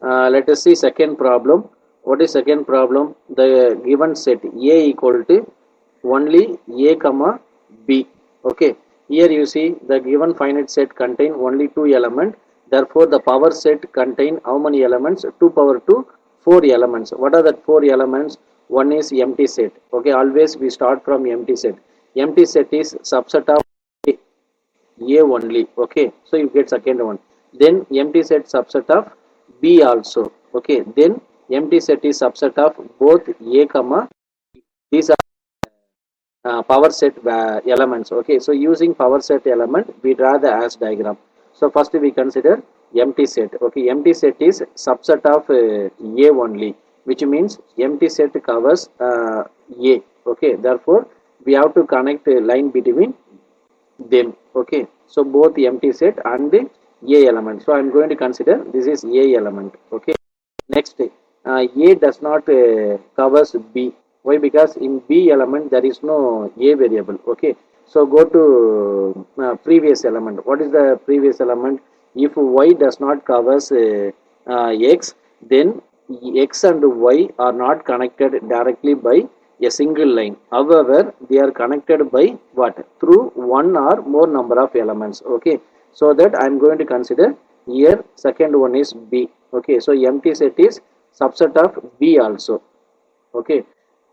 Let us see second problem. What is second problem? The given set A equal to only A comma B. Okay. Here you see the given finite set contain only two elements. Therefore, the power set contain how many elements? 2 power 2, 4 elements. What are the 4 elements? One is empty set. Okay. Always we start from empty set. Empty set is subset of A only. Okay. So you get second one. Then empty set subset of B also. Okay. Then empty set is subset of both A comma. These are power set elements. Okay, so using power set element we draw the as diagram. So first we consider empty set. Okay, empty set is subset of A only, which means empty set covers A. Okay, therefore we have to connect a line between them. Okay, so both empty set and A element. So I am going to consider this is A element. Okay, next A does not covers B. Why? Because in B element there is no A variable. Okay, so go to previous element. What is the previous element? If Y does not covers X, then X and Y are not connected directly by a single line. However, they are connected by what? Through one or more number of elements. Okay, so that I am going to consider here second one is B. Okay, so empty set is subset of B also. Okay,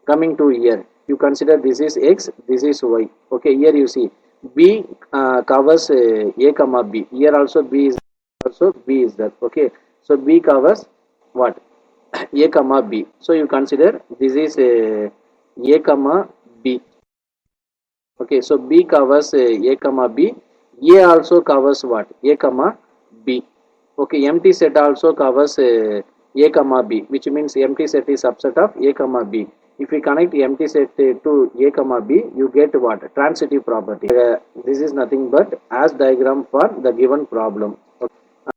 coming to here, you consider this is X, this is Y. Okay, here you see B covers A comma B. Here also B is there. Okay, so B covers what? A comma B. So you consider this is A comma B. Okay, so B covers A comma B. A also covers what? A comma B. Okay, empty set also covers A comma B, which means empty set is subset of A comma B. If we connect empty set to A comma B, you get what? Transitive property. This is nothing but as diagram for the given problem.